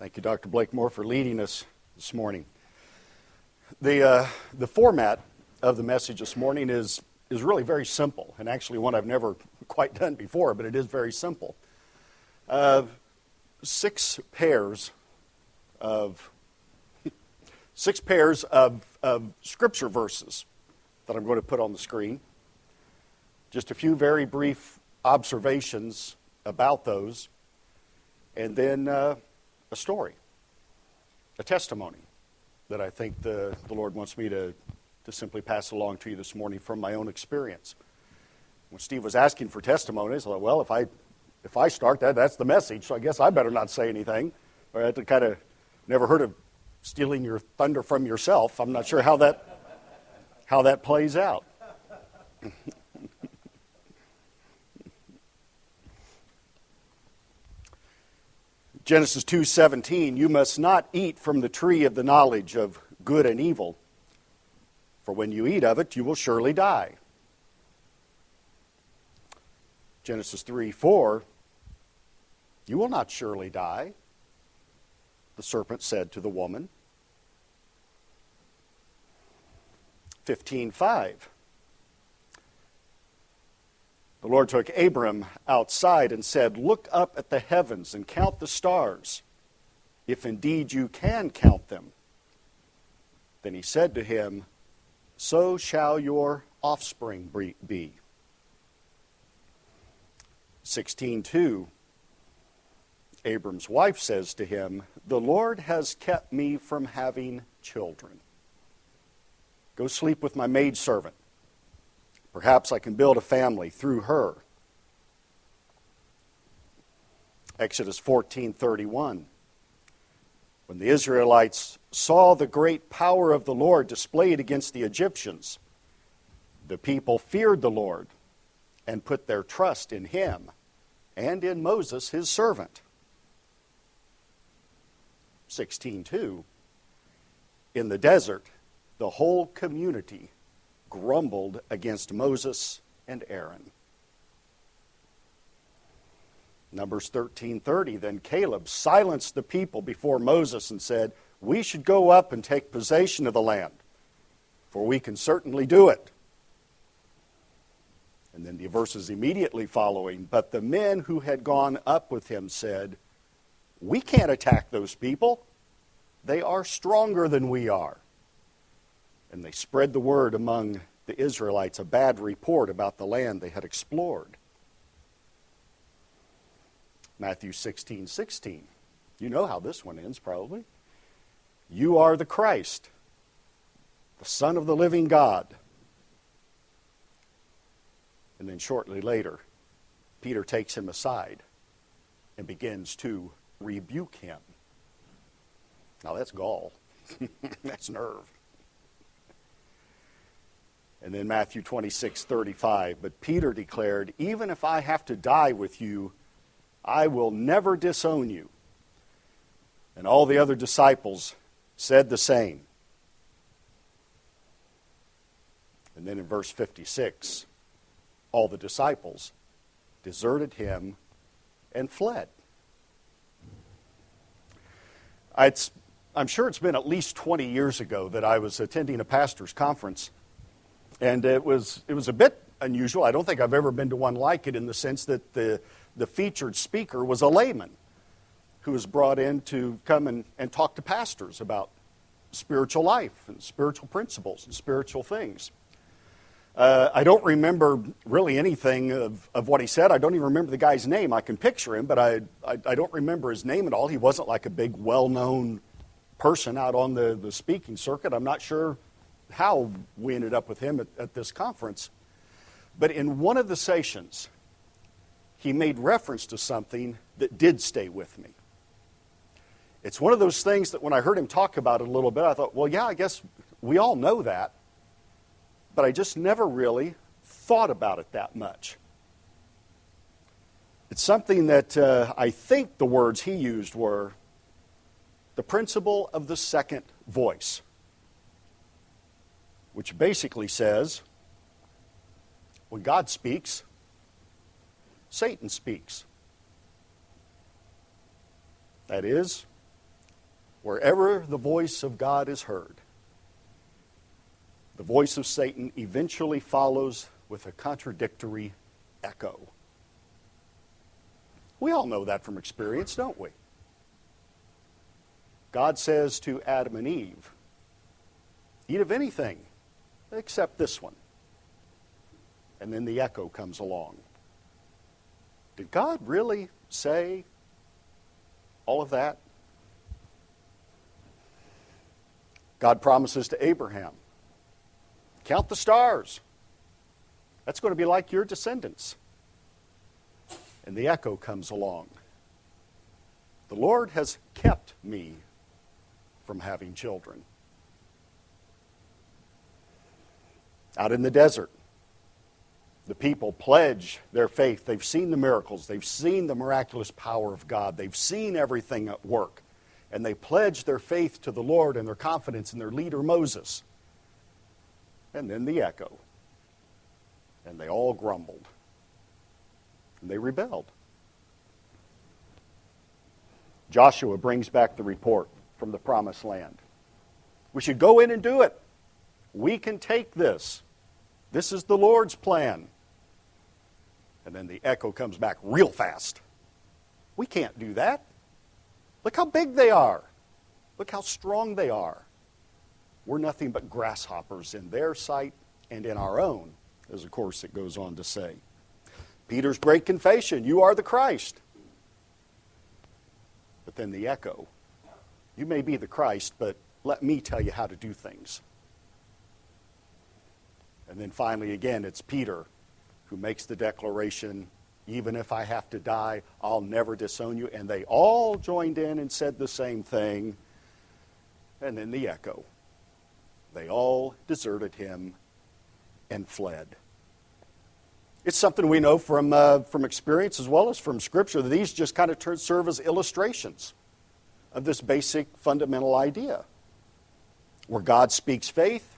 Thank you, Dr. Blakemore, for leading us this morning. The format of the message this morning is really very simple, and actually one I've never quite done before, but it is very simple. 6 pairs of scripture verses that I'm going to put on the screen. Just a few very brief observations about those, and then a story, a testimony that I think the Lord wants me to simply pass along to you this morning from my own experience. When Steve was asking for testimonies, I thought, well, if I start that's the message, so I guess I better not say anything. Or I had to kind of never heard of stealing your thunder from yourself. I'm not sure how that plays out. Genesis 2:17, you must not eat from the tree of the knowledge of good and evil, for when you eat of it, you will surely die. Genesis 3:4, you will not surely die, the serpent said to the woman. 15:5, the Lord took Abram outside and said, look up at the heavens and count the stars, if indeed you can count them. Then he said to him, so shall your offspring be. 16:2, Abram's wife says to him, the Lord has kept me from having children. Go sleep with my maidservant. Perhaps I can build a family through her. Exodus 14:31. When the Israelites saw the great power of the Lord displayed against the Egyptians, the people feared the Lord and put their trust in him and in Moses, his servant. 16:2. In the desert, the whole community grumbled against Moses and Aaron. Numbers 13:30, then Caleb silenced the people before Moses and said, we should go up and take possession of the land, for we can certainly do it. And then the verses immediately following, but the men who had gone up with him said, we can't attack those people. They are stronger than we are. And they spread the word among the Israelites, a bad report about the land they had explored. Matthew 16:16. You know how this one ends, probably. You are the Christ, the Son of the living God. And then shortly later, Peter takes him aside and begins to rebuke him. Now that's gall. That's nerve. And then Matthew 26:35, but Peter declared, even if I have to die with you, I will never disown you. And all the other disciples said the same. And then in verse 56, all the disciples deserted him and fled. I'm sure it's been at least 20 years ago that I was attending a pastor's conference, and it was a bit unusual. I don't think I've ever been to one like it, in the sense that the featured speaker was a layman who was brought in to come and talk to pastors about spiritual life and spiritual principles and spiritual things. I don't remember really anything of what he said. I don't even remember the guy's name. I can picture him, but I don't remember his name at all. He wasn't like a big, well-known person out on the speaking circuit. I'm not sure how we ended up with him at this conference. But in one of the sessions, he made reference to something that did stay with me. It's one of those things that when I heard him talk about it a little bit, I thought, well, yeah, I guess we all know that. But I just never really thought about it that much. It's something that I think the words he used were the principle of the second voice, which basically says, when God speaks, Satan speaks. That is, Wherever the voice of God is heard, the voice of Satan eventually follows with a contradictory echo. We all know that from experience, don't we? God says to Adam and Eve, eat of anything except this one. And then the echo comes along. Did God really say all of that? God promises to Abraham, count the stars. That's going to be like your descendants. And the echo comes along. The Lord has kept me from having children. Out in the desert, the people pledge their faith. They've seen the miracles. They've seen the miraculous power of God. They've seen everything at work. And they pledge their faith to the Lord and their confidence in their leader Moses. And then the echo. And they all grumbled. And they rebelled. Joshua brings back the report from the promised land. We should go in and do it. We can take this. This is the Lord's plan. And then the echo comes back real fast. We can't do that. Look how big they are. Look how strong they are. We're nothing but grasshoppers in their sight and in our own, as of course it goes on to say. Peter's great confession, you are the Christ. But then the echo, you may be the Christ, but let me tell you how to do things. And then finally, again, it's Peter who makes the declaration, even if I have to die, I'll never disown you. And they all joined in and said the same thing. And then the echo. They all deserted him and fled. It's something we know from experience as well as from Scripture, that these just kind of serve as illustrations of this basic fundamental idea. Where God speaks faith,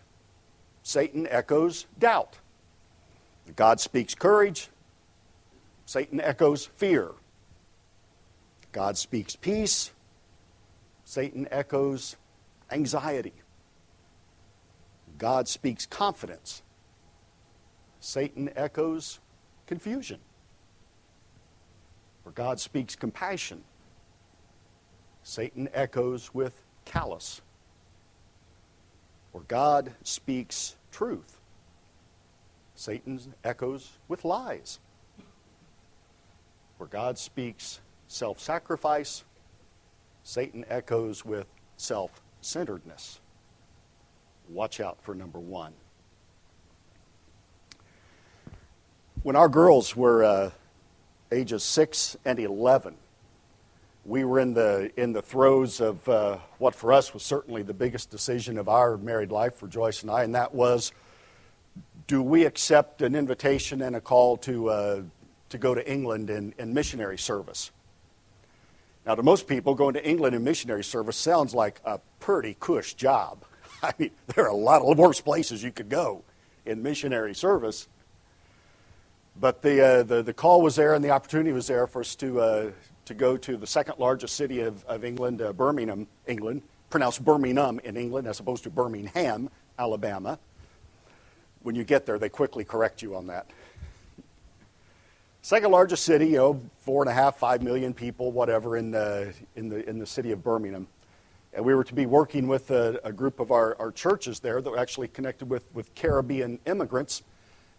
Satan echoes doubt. God speaks courage, Satan echoes fear. God speaks peace, Satan echoes anxiety. God speaks confidence, Satan echoes confusion. Where God speaks compassion, Satan echoes with callous. Where God speaks truth, Satan echoes with lies. Where God speaks self-sacrifice, Satan echoes with self-centeredness. Watch out for number one. When our girls were ages 6 and 11, we were in the throes of what for us was certainly the biggest decision of our married life for Joyce and I, and that was, do we accept an invitation and a call to go to England in missionary service? Now, to most people, going to England in missionary service sounds like a pretty cush job. I mean, there are a lot of worse places you could go in missionary service. But the call was there and the opportunity was there for us to go to the second largest city of England, Birmingham, England, pronounced Birmingham in England as opposed to Birmingham, Alabama. When you get there, they quickly correct you on that. Second largest city, 4.5, 5 million people, whatever, in the city of Birmingham. And we were to be working with a group of our churches there that were actually connected with Caribbean immigrants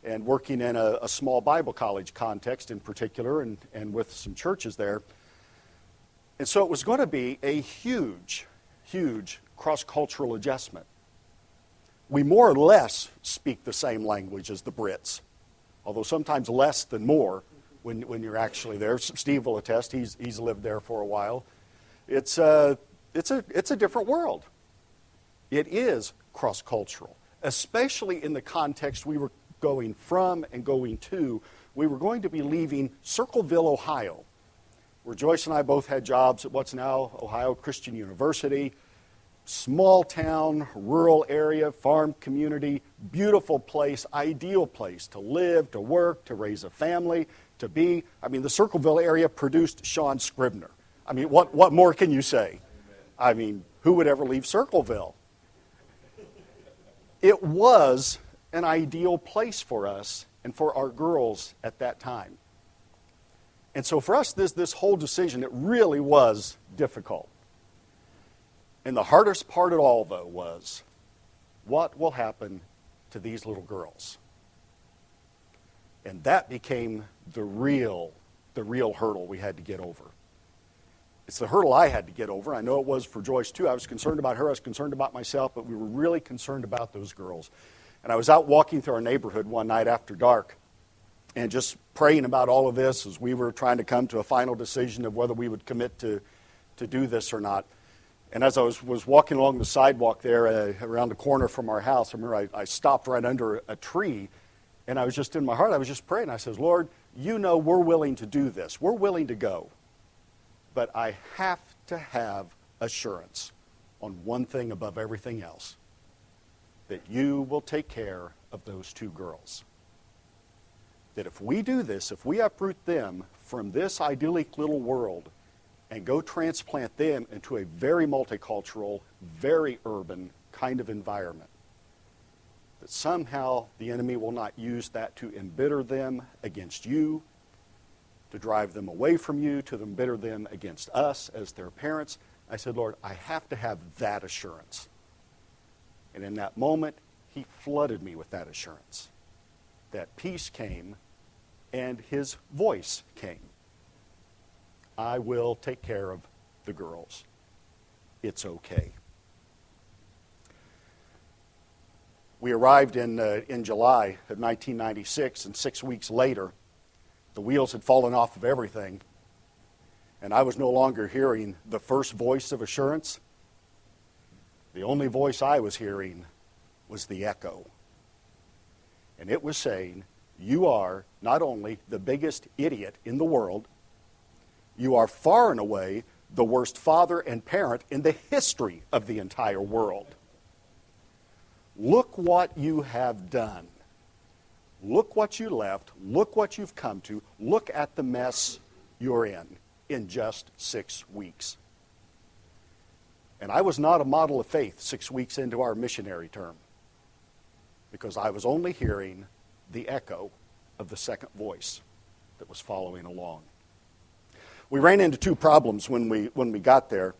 and working in a small Bible college context in particular and with some churches there. And so it was going to be a huge, huge cross-cultural adjustment. We more or less speak the same language as the Brits, although sometimes less than more when you're actually there. Steve will attest, he's lived there for a while. It's a different world. It is cross-cultural, especially in the context we were going from and going to. We were going to be leaving Circleville, Ohio, where Joyce and I both had jobs at what's now Ohio Christian University. Small town, rural area, farm community, beautiful place, ideal place to live, to work, to raise a family, to be. I mean, the Circleville area produced Sean Scribner. I mean, what more can you say? I mean, who would ever leave Circleville? It was an ideal place for us and for our girls at that time. And so for us, this whole decision, it really was difficult. And the hardest part of all, though, was what will happen to these little girls? And that became the real hurdle we had to get over. It's the hurdle I had to get over. I know it was for Joyce, too. I was concerned about her. I was concerned about myself, but we were really concerned about those girls. And I was out walking through our neighborhood one night after dark and just praying about all of this as we were trying to come to a final decision of whether we would commit to do this or not. And as I was walking along the sidewalk there around the corner from our house, I remember I stopped right under a tree, and I was just in my heart, I was just praying. I says, Lord, you know we're willing to do this. We're willing to go. But I have to have assurance on one thing above everything else, that you will take care of those two girls. That if we do this, if we uproot them from this idyllic little world and go transplant them into a very multicultural, very urban kind of environment, that somehow the enemy will not use that to embitter them against you, to drive them away from you, to embitter them against us as their parents. I said, Lord, I have to have that assurance. And in that moment, he flooded me with that assurance. That peace came, and his voice came. I will take care of the girls. It's okay. We arrived in July of 1996, and 6 weeks later, the wheels had fallen off of everything, and I was no longer hearing the first voice of assurance. The only voice I was hearing was the echo. And it was saying, you are not only the biggest idiot in the world, you are far and away the worst father and parent in the history of the entire world. Look what you have done. Look what you left. Look what you've come to. Look at the mess you're in just 6 weeks. And I was not a model of faith 6 weeks into our missionary term, because I was only hearing the echo of the second voice that was following along. We ran into two problems when we got there.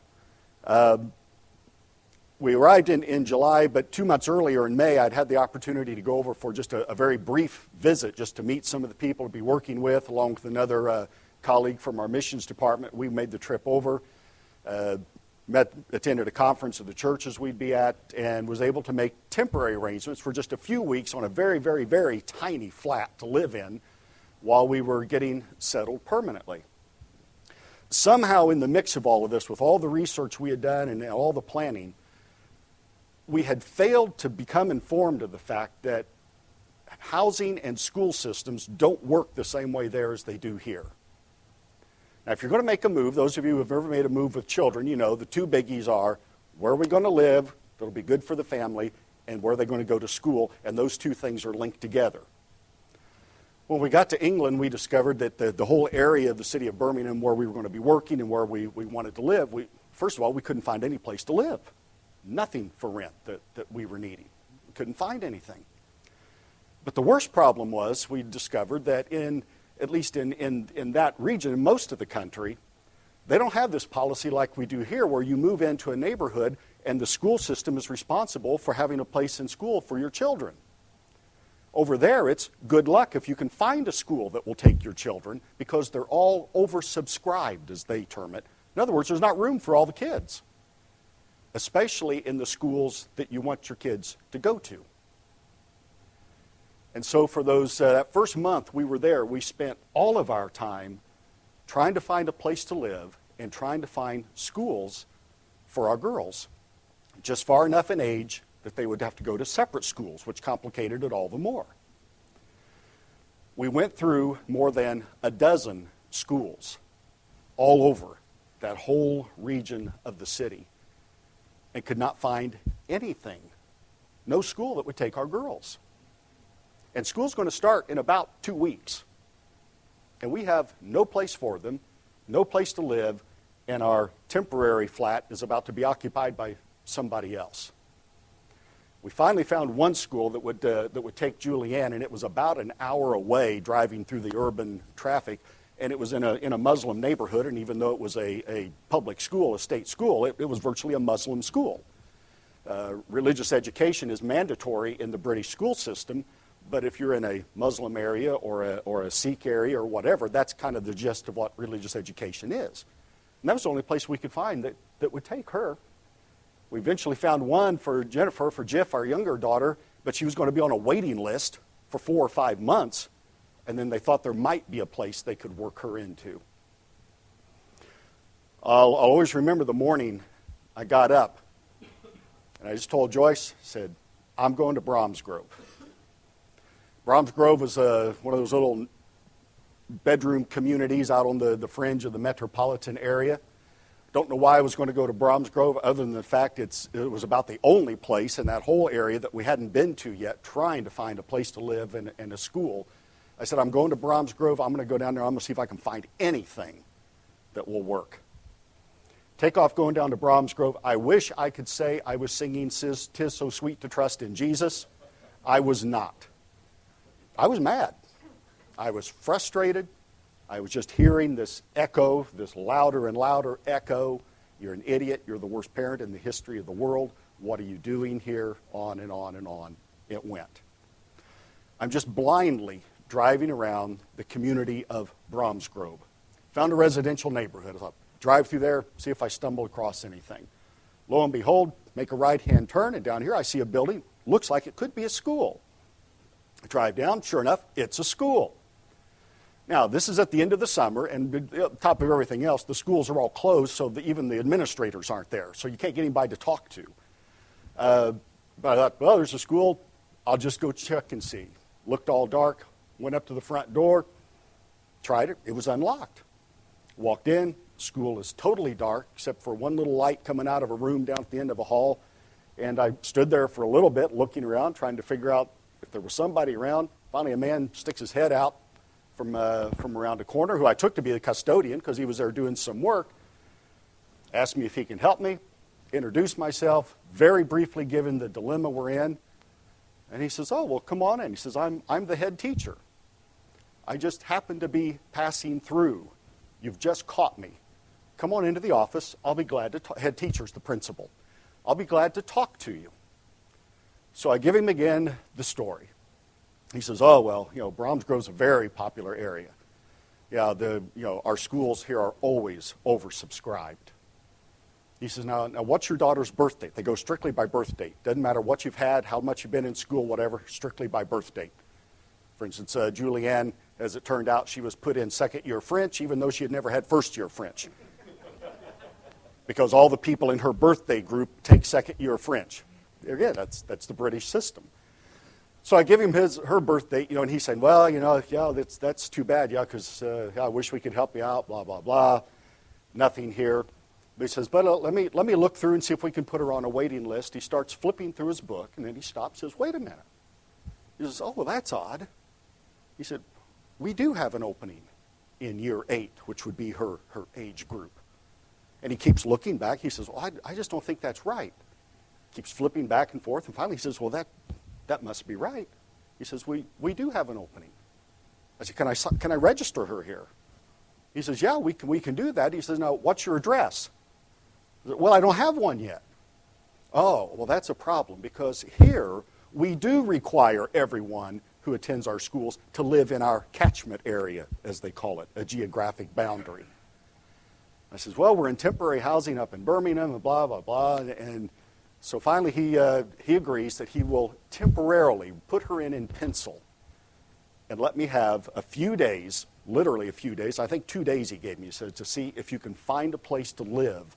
We arrived in July, but 2 months earlier in May, I'd had the opportunity to go over for just a very brief visit, just to meet some of the people to be working with, along with another colleague from our missions department. We made the trip over, attended a conference of the churches we'd be at, and was able to make temporary arrangements for just a few weeks on a very, very, very tiny flat to live in while we were getting settled permanently. Somehow in the mix of all of this, with all the research we had done and all the planning, we had failed to become informed of the fact that housing and school systems don't work the same way there as they do here. Now, if you're going to make a move, those of you who have ever made a move with children, you know the two biggies are, where are we going to live that'll be good for the family, and where are they going to go to school, and those two things are linked together. When we got to England, we discovered that the whole area of the city of Birmingham where we were going to be working and where we wanted to live, first of all, we couldn't find any place to live. Nothing for rent that we were needing. We couldn't find anything. But the worst problem was we discovered that at least in that region, in most of the country, they don't have this policy like we do here, where you move into a neighborhood and the school system is responsible for having a place in school for your children. Over there, it's good luck if you can find a school that will take your children, because they're all oversubscribed, as they term it. In other words, there's not room for all the kids, especially in the schools that you want your kids to go to. And so for that first month we were there, we spent all of our time trying to find a place to live and trying to find schools for our girls, just far enough in age that they would have to go to separate schools, which complicated it all the more. We went through more than a dozen schools all over that whole region of the city and could not find anything, no school that would take our girls. And school's going to start in about 2 weeks. And we have no place for them, no place to live, and our temporary flat is about to be occupied by somebody else. We finally found one school that would take Julianne, and it was about an hour away driving through the urban traffic, and it was in a Muslim neighborhood, and even though it was a public school, a state school, it was virtually a Muslim school. Religious education is mandatory in the British school system, but if you're in a Muslim area or a Sikh area or whatever, that's kind of the gist of what religious education is. And that was the only place we could find that would take her. We eventually found one for Jennifer, for Jiff, our younger daughter, but she was going to be on a waiting list for 4 or 5 months, and then they thought there might be a place they could work her into. I'll always remember the morning I got up, and I just told Joyce, said, I'm going to Bromsgrove. Bromsgrove was one of those little bedroom communities out on the fringe of the metropolitan area. Don't know why I was going to go to Bromsgrove, other than the fact it was about the only place in that whole area that we hadn't been to yet, trying to find a place to live and a school. I said, I'm going to Bromsgrove. I'm going to go down there. I'm going to see if I can find anything that will work. Take off going down to Bromsgrove. I wish I could say I was singing "'Tis So Sweet to Trust in Jesus." I was not. I was mad. I was frustrated. I was just hearing this echo, this louder and louder echo. You're an idiot. You're the worst parent in the history of the world. What are you doing here? On and on and on it went. I'm just blindly driving around the community of Bromsgrove. Found a residential neighborhood. I thought, drive through there, see if I stumble across anything. Lo and behold, make a right-hand turn, and down here I see a building. Looks like it could be a school. I drive down. Sure enough, it's a school. Now, this is at the end of the summer, and on top of everything else, the schools are all closed, so even the administrators aren't there, so you can't get anybody to talk to. But I thought, well, there's a school. I'll just go check and see. Looked all dark, went up to the front door, tried it. It was unlocked. Walked in. School is totally dark, except for one little light coming out of a room down at the end of a hall. And I stood there for a little bit, looking around, trying to figure out if there was somebody around. Finally, a man sticks his head out from around a corner, who I took to be the custodian because he was there doing some work. Asked me if he can help me. Introduced myself, very briefly given the dilemma we're in. And he says, oh, well, come on in. He says, I'm the head teacher. I just happened to be passing through. You've just caught me. Come on into the office. I'll be glad to talk. Head teacher's the principal. I'll be glad to talk to you. So I give him again the story. He says, oh, well, Bromsgrove's a very popular area. Yeah, our schools here are always oversubscribed. He says, now, what's your daughter's birth date? They go strictly by birth date. Doesn't matter what you've had, how much you've been in school, whatever, strictly by birth date. For instance, Julianne, as it turned out, she was put in second-year French, even though she had never had first-year French. Because all the people in her birthday group take second-year French. Again, that's the British system. So I give him her birth date, and he's saying, well, yeah, that's too bad, yeah, because I wish we could help you out, blah, blah, blah. Nothing here. But he says, but let me look through and see if we can put her on a waiting list. He starts flipping through his book, and then he stops and says, wait a minute. He says, oh, well, that's odd. He said, we do have an opening in year 8, which would be her age group. And he keeps looking back. He says, well, I just don't think that's right. Keeps flipping back and forth, and finally he says, well, that must be right. He says, we do have an opening. I said, can I register her here? He says, yeah, we can do that. He says, now, what's your address? I said, well, I don't have one yet. Oh, well, that's a problem, because here we do require everyone who attends our schools to live in our catchment area, as they call it, a geographic boundary. I says, well, we're in temporary housing up in Birmingham, and blah, blah, blah. And so finally he agrees that he will temporarily put her in pencil and let me have a few days, literally a few days, I think 2 days he gave me, he said, to see if you can find a place to live,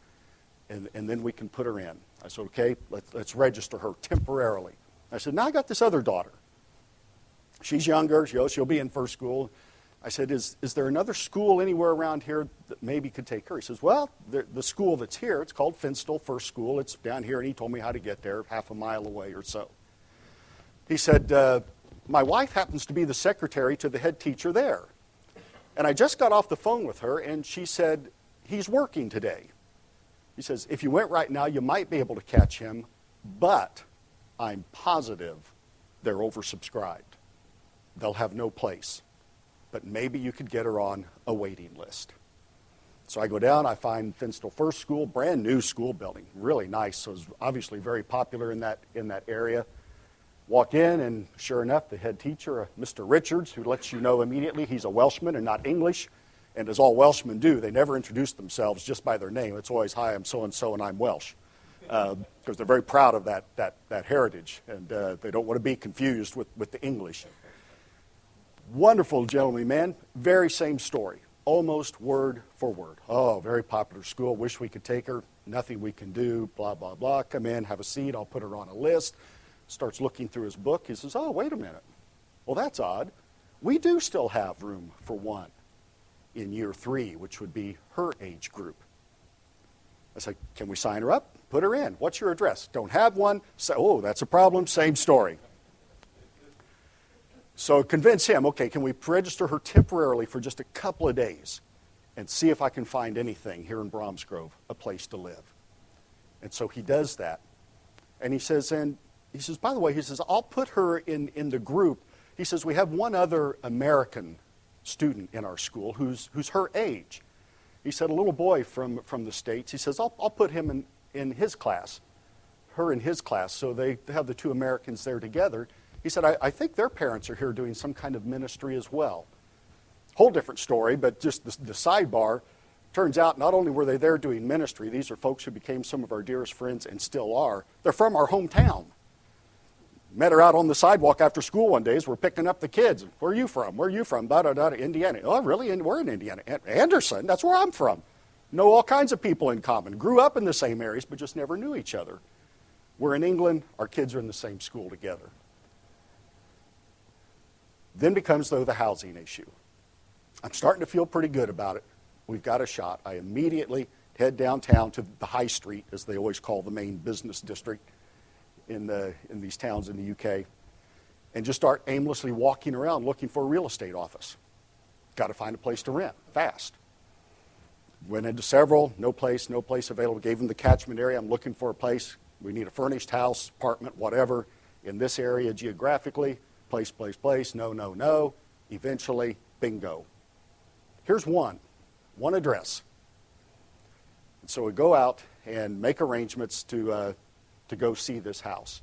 and then we can put her in. I said, okay, let's register her temporarily. I said, now I got this other daughter. She's younger, she'll be in first school. I said, is there another school anywhere around here that maybe could take her? He says, well, the school that's here, it's called Finstall First School. It's down here, and he told me how to get there, half a mile away or so. He said, my wife happens to be the secretary to the head teacher there. And I just got off the phone with her, and she said, he's working today. He says, if you went right now, you might be able to catch him, but I'm positive they're oversubscribed. They'll have no place. But maybe you could get her on a waiting list. So I go down, I find Finsdale First School, brand new school building, really nice. So it's obviously very popular in that area. Walk in, and sure enough, the head teacher, Mr. Richards, who lets you know immediately he's a Welshman and not English. And as all Welshmen do, they never introduce themselves just by their name. It's always, hi, I'm so-and-so, and I'm Welsh. Because they're very proud of that heritage, and they don't want to be confused with the English. Wonderful gentlemanly man, very same story, almost word for word. Oh, very popular school, wish we could take her, nothing we can do, blah, blah, blah. Come in, have a seat, I'll put her on a list. Starts looking through his book. He says, oh, wait a minute. Well, that's odd. We do still have room for one in year 3, which would be her age group. I said, can we sign her up? Put her in. What's your address? Don't have one. So, oh, that's a problem. Same story. So convince him, okay, can we register her temporarily for just a couple of days and see if I can find anything here in Bromsgrove, a place to live? And so he does that. And he says, by the way, he says, I'll put her in the group. He says, we have one other American student in our school who's her age. He said, a little boy from the States. He says, I'll put him in his class, her in his class, so they have the two Americans there together. He said, I think their parents are here doing some kind of ministry as well. Whole different story, but just the sidebar. Turns out not only were they there doing ministry, these are folks who became some of our dearest friends and still are. They're from our hometown. Met her out on the sidewalk after school one day as we're picking up the kids. Where are you from? Where are you from? Da-da-da, Indiana. Oh, really? We're in Indiana. Anderson, that's where I'm from. Know all kinds of people in common. Grew up in the same areas, but just never knew each other. We're in England. Our kids are in the same school together. Then becomes, though, the housing issue. I'm starting to feel pretty good about it. We've got a shot. I immediately head downtown to the High Street, as they always call the main business district in these towns in the UK, and just start aimlessly walking around looking for a real estate office. Got to find a place to rent, fast. Went into several, no place available. Gave them the catchment area. I'm looking for a place. We need a furnished house, apartment, whatever, in this area geographically. Place, no. Eventually, bingo. Here's one address. And so we go out and make arrangements to go see this house.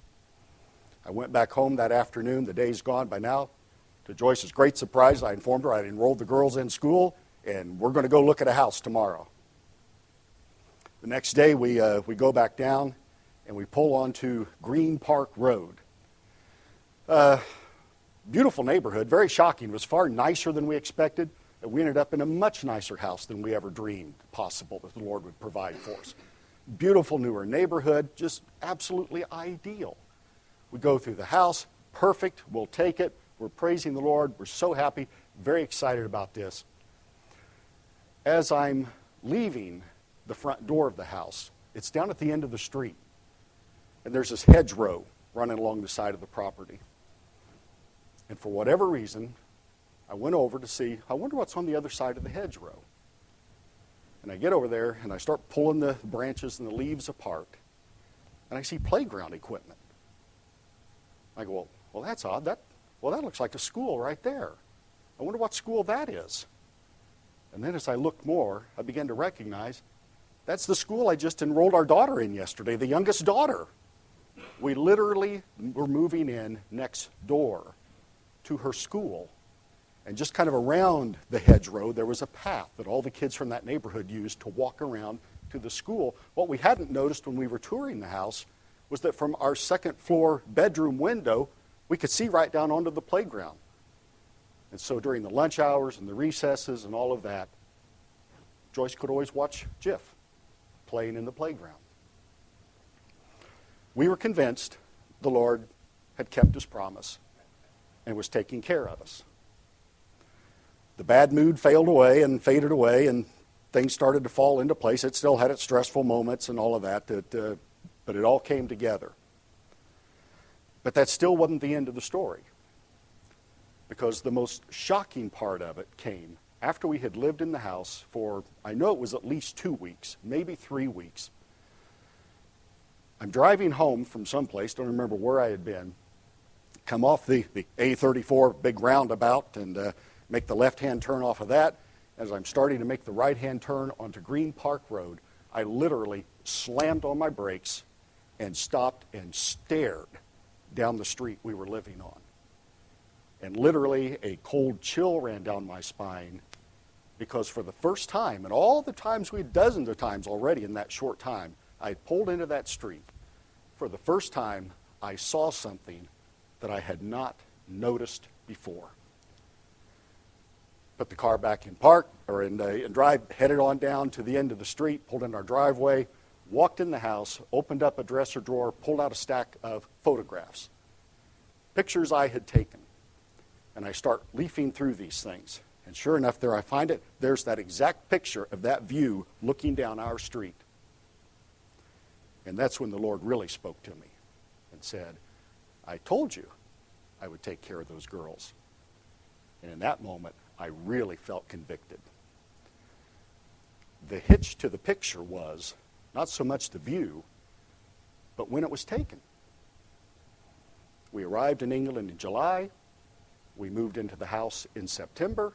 I went back home that afternoon. The day's gone by now. To Joyce's great surprise, I informed her I'd enrolled the girls in school, and we're going to go look at a house tomorrow. The next day, we go back down, and we pull onto Green Park Road. Beautiful neighborhood, very shocking. It was far nicer than we expected. And we ended up in a much nicer house than we ever dreamed possible that the Lord would provide for us. Beautiful newer neighborhood, just absolutely ideal. We go through the house, perfect, we'll take it. We're praising the Lord, we're so happy, very excited about this. As I'm leaving the front door of the house, it's down at the end of the street, and there's this hedgerow running along the side of the property. And for whatever reason, I went over to see, I wonder what's on the other side of the hedgerow. And I get over there, and I start pulling the branches and the leaves apart, and I see playground equipment. I go, well, that's odd. That looks like a school right there. I wonder what school that is. And then as I looked more, I began to recognize that's the school I just enrolled our daughter in yesterday, the youngest daughter. We literally were moving in next door to her school. And just kind of around the hedgerow, there was a path that all the kids from that neighborhood used to walk around to the school. What we hadn't noticed when we were touring the house was that from our second floor bedroom window, we could see right down onto the playground. And so during the lunch hours and the recesses and all of that, Joyce could always watch Jiff playing in the playground. We were convinced the Lord had kept his promise and was taking care of us. The bad mood faded away, and things started to fall into place. It still had its stressful moments and all of that, but it all came together. But that still wasn't the end of the story, because the most shocking part of it came after we had lived in the house for, I know it was at least 2 weeks, maybe 3 weeks, I'm driving home from someplace, don't remember where I had been, come off the A34 big roundabout and make the left-hand turn off of that. As I'm starting to make the right-hand turn onto Green Park Road, I literally slammed on my brakes and stopped and stared down the street we were living on. And literally a cold chill ran down my spine, because for the first time, and all the times we had dozens of times already in that short time, I had pulled into that street. For the first time, I saw something that I had not noticed before. Put the car back in park, or in drive, headed on down to the end of the street, pulled in our driveway, walked in the house, opened up a dresser drawer, pulled out a stack of photographs, pictures I had taken. And I start leafing through these things. And sure enough, there I find it. There's that exact picture of that view looking down our street. And that's when the Lord really spoke to me and said, I told you I would take care of those girls. And in that moment, I really felt convicted. The hitch to the picture was not so much the view, but when it was taken. We arrived in England in July. We moved into the house in September.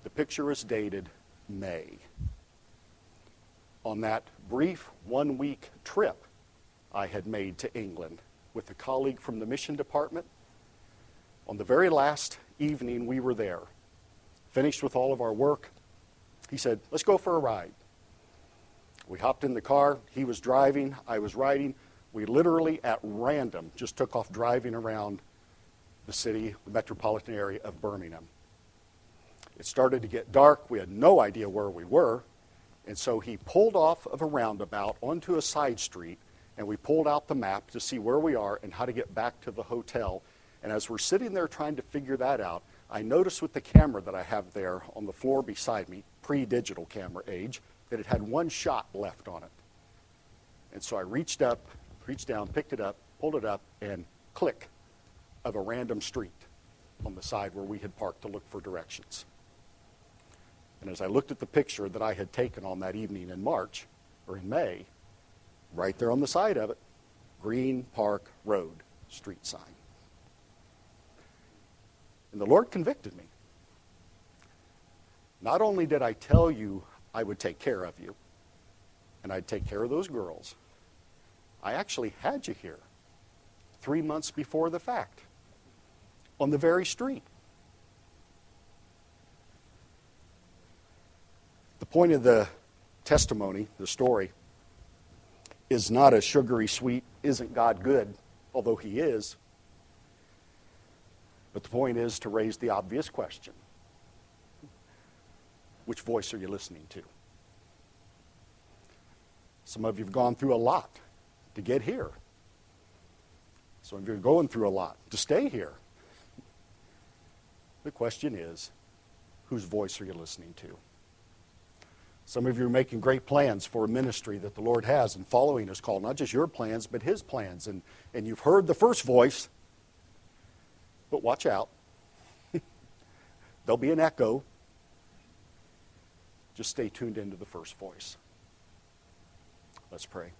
The picture is dated May. On that brief 1-week trip I had made to England with a colleague from the mission department, on the very last evening we were there, finished with all of our work, he said, let's go for a ride. We hopped in the car. He was driving. I was riding. We literally at random just took off driving around the city, the metropolitan area of Birmingham. It started to get dark. We had no idea where we were. And so he pulled off of a roundabout onto a side street, and we pulled out the map to see where we are and how to get back to the hotel. And as we're sitting there trying to figure that out, I noticed with the camera that I have there on the floor beside me, pre-digital camera age, that it had one shot left on it. And so I reached down, picked it up, pulled it up, and click of a random street on the side where we had parked to look for directions. And as I looked at the picture that I had taken on that evening in March, or in May, right there on the side of it, Green Park Road street sign. And the Lord convicted me. Not only did I tell you I would take care of you, and I'd take care of those girls, I actually had you here 3 months before the fact, on the very street. The point of the testimony, the story, is not a sugary sweet, isn't God good, although He is. But the point is to raise the obvious question. Which voice are you listening to? Some of you have gone through a lot to get here. Some of you are going through a lot to stay here. The question is, whose voice are you listening to? Some of you are making great plans for a ministry that the Lord has and following His call, not just your plans, but His plans. And you've heard the first voice, but watch out. There'll be an echo. Just stay tuned into the first voice. Let's pray.